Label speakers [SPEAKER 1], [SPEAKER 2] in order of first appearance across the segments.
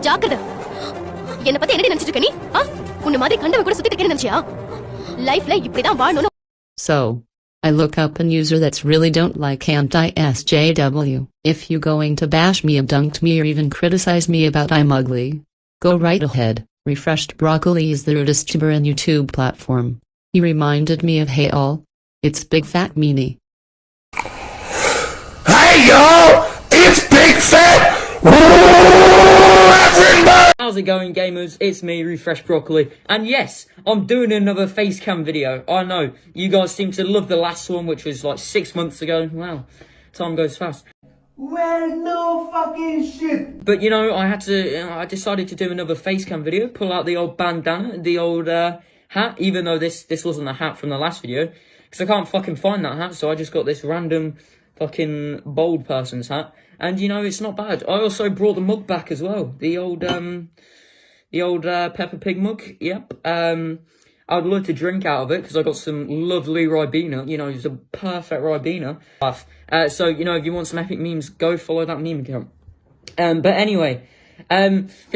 [SPEAKER 1] ஜாக்கிரதை. என்ன பத்தி என்ன நினைச்சிட்டு இருக்க நீ? உன்ன மாதிரி கண்டவ கூட சுத்திட்டு இருக்கேன்னு நினைச்சியா? லைஃப்ல இப்படிதான் வாழணும்.
[SPEAKER 2] So, I look up an user that's really don't like anti-SJW. If you going to bash me, dunked me, or even criticize me about I'm ugly, go right ahead. Refreshed Broccoli is the rudest tuber in YouTube platform. He reminded me of Hey All. It's Big Fat Meanie.
[SPEAKER 3] Hey y'all! It's Big Fat everybody!
[SPEAKER 4] How's it going, gamers? It's me, Refreshed Broccoli, and yes, I'm doing another facecam video. I know, you guys seem to love the last one, which was like 6 months ago. Wow, time goes fast.
[SPEAKER 3] Well, no fucking shit!
[SPEAKER 4] But you know, I decided to do another facecam video, pull out the old bandana, the old hat, even though this wasn't a hat from the last video, because I can't fucking find that hat, so I just got this random fucking bald person's hat. And you know, it's not bad. I also brought the mug back as well. The old Peppa Pig mug. Yep. I'd love to drink out of it because I got some lovely Ribena. You know, it's a perfect Ribena. So you know, if you want some epic memes, go follow that meme account. But anyway,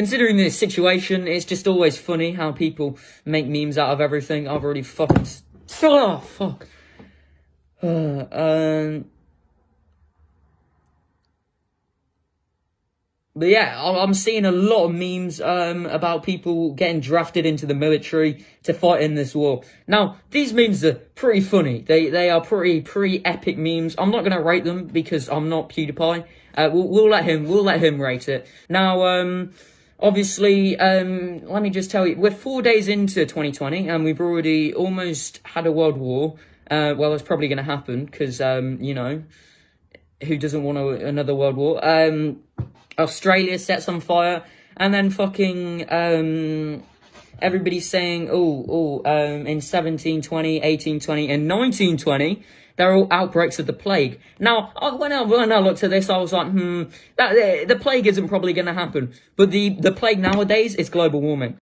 [SPEAKER 4] considering this situation, it's just always funny how people make memes out of everything. I've already fucking oh fuck. But yeah, I'm seeing a lot of memes about people getting drafted into the military to fight in this war. Now, these memes are pretty funny. They are pretty epic memes. I'm not gonna rate them because I'm not PewDiePie. We'll let him rate it. Now, obviously, let me just tell you, we're 4 days into 2020 and we've already almost had a world war. Well, it's probably gonna happen because you know, who doesn't want another world war? Australia sets on fire, and then fucking everybody's saying in 1720, 1820 and 1920 they're all outbreaks of the plague. Now when I looked at this, I was like, the plague isn't probably going to happen, but the plague nowadays is global warming.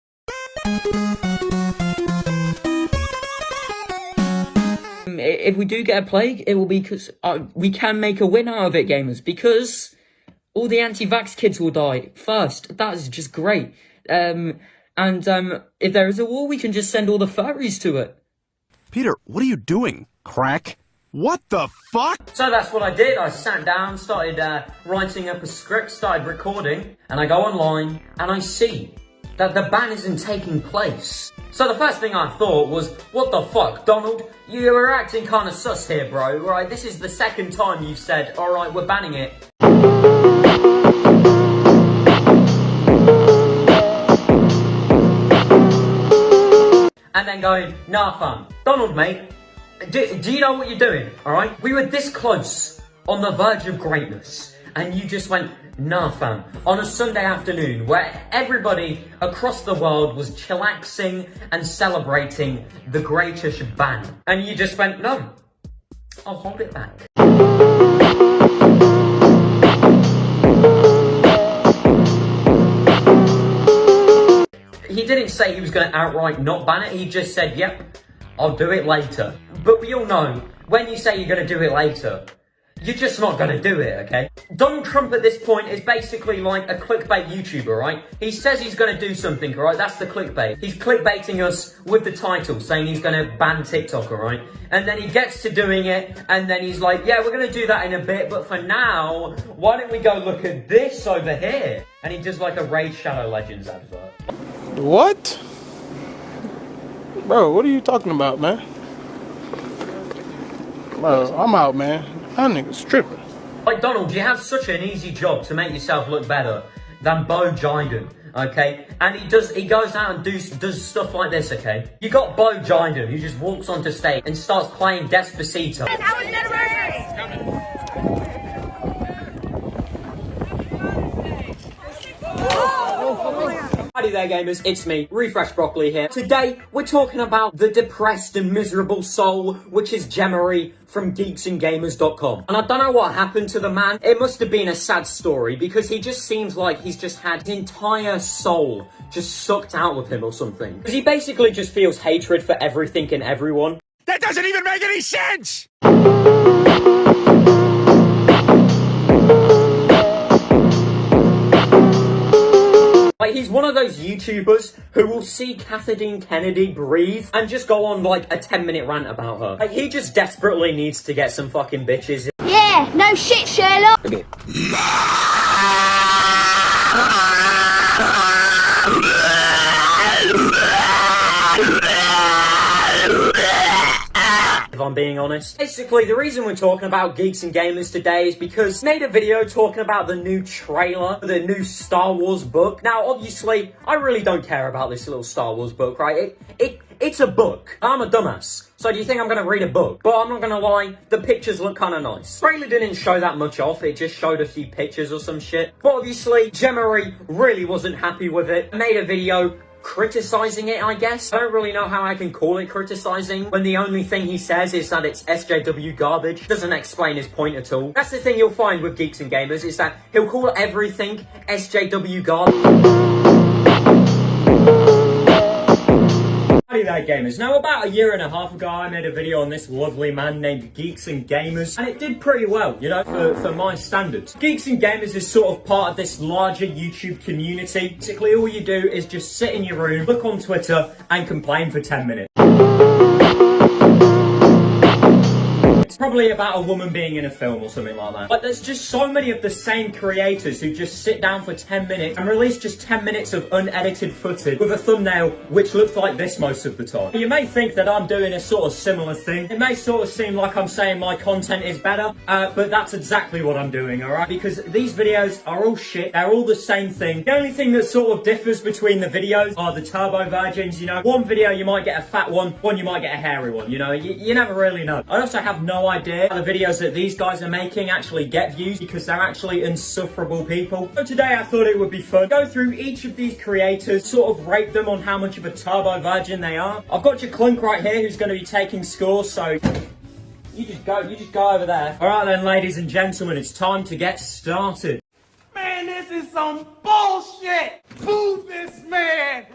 [SPEAKER 4] If we do get a plague, it will be because we can make a win out of it, gamers, because all the anti-vax kids will die first. That is just great. If there is a war, we can just send all the furries to it.
[SPEAKER 5] Peter, what are you doing? Crack? What the fuck?
[SPEAKER 4] So that's what I did. I sat down, started writing up a script, started recording, and I go online, and I see that the ban isn't taking place. So the first thing I thought was, what the fuck, Donald? You were acting kind of sus here, bro, right? This is the second time you've said, alright, we're banning it. And then going, nah fam, Donald mate, do you know what you're doing, alright? We were this close, on the verge of greatness, and you just went, nah fam, on a Sunday afternoon where everybody across the world was chillaxing and celebrating the greatish ban. And you just went, no, I'll hold it back. He didn't say he was going to outright not ban it, he just said, yep, I'll do it later. But we all know, when you say you're going to do it later, you're just not going to do it, okay? Donald Trump at this point is basically like a clickbait YouTuber, right? He says he's going to do something, right? That's the clickbait. He's clickbaiting us with the title, saying he's going to ban TikTok, alright? And then he gets to doing it, and then he's like, yeah, we're going to do that in a bit, but for now, why don't we go look at this over here? And he does like a Raid Shadow Legends advert.
[SPEAKER 6] What? Bro, what are you talking about, man? Bro, I'm out, man. That nigga's tripping.
[SPEAKER 4] Like, Donald, you have such an easy job to make yourself look better than Bo Jiden, okay? And he goes out and does stuff like this, okay? You got Bo Jiden who just walks onto stage and starts playing Despacito. Howdy there gamers, it's me, Refresh Broccoli here. Today, we're talking about the depressed and miserable soul, which is Jemery from geeksandgamers.com. And I don't know what happened to the man. It must have been a sad story because he just seems like he's just had his entire soul just sucked out of him or something. Because he basically just feels hatred for everything and everyone.
[SPEAKER 5] That doesn't even make any sense!
[SPEAKER 4] Like, he's one of those YouTubers who will see Kathleen Kennedy breathe and just go on, like, a 10-minute rant about her. Like, he just desperately needs to get some fucking bitches.
[SPEAKER 7] Yeah, no shit, Sherlock.
[SPEAKER 4] If I'm being honest. Basically, the reason we're talking about Geeks and Gamers today is because I made a video talking about the new trailer for the new Star Wars book. Now, obviously, I really don't care about this little Star Wars book, right? It's a book. I'm a dumbass. So do you think I'm going to read a book? But I'm not going to lie, the pictures look kind of nice. Trailer didn't show that much off, it just showed a few pictures or some shit. But obviously, Gemma really wasn't happy with it. I made a video criticizing it, I guess. I don't really know how I can call it criticizing when the only thing he says is that it's SJW garbage. Doesn't explain his point at all. That's the thing you'll find with Geeks and Gamers, is that he'll call everything SJW garbage. Howdy there, gamers. Now, about a year and a half ago, I made a video on this lovely man named Geeks and Gamers, and it did pretty well, you know, for my standards. Geeks and Gamers is sort of part of this larger YouTube community. Basically, all you do is just sit in your room, look on Twitter, and complain for 10 minutes. It's probably about a woman being in a film or something like that. But there's just so many of the same creators who just sit down for 10 minutes and release just 10 minutes of unedited footage with a thumbnail which looks like this most of the time. You may think that I'm doing a sort of similar thing. It may sort of seem like I'm saying my content is better, but that's exactly what I'm doing, alright? Because these videos are all shit, they're all the same thing. The only thing that sort of differs between the videos are the turbo virgins, you know. One video you might get a fat one you might get a hairy one, you know. You never really know. I also have no idea how the videos that these guys are making actually get views, because they're actually insufferable people. So today I thought it would be fun. Go through each of these creators, sort of rate them on how much of a turbo virgin they are. I've got your clunk right here who's going to be taking scores, so you just go over there. Alright then, ladies and gentlemen, it's time to get started.
[SPEAKER 3] Man, this is some bullshit! Move this man!